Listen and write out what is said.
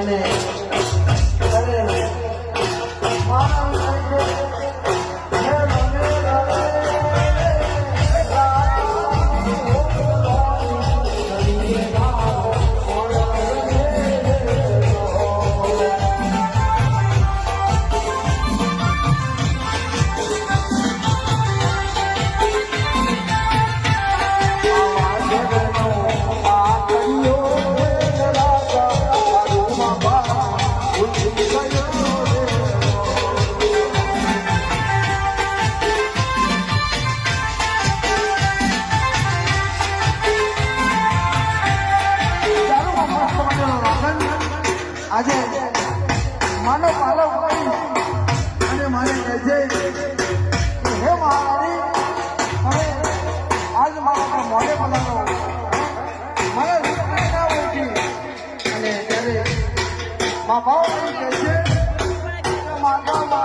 અને આજે માનો પાલો અને મારે કહે છે હે મહારાણી હવે આજ મારા મોડે બોલાવો મને રૂપિયા ના ઓળખી અને ત્યારે મા બાપ કહે છે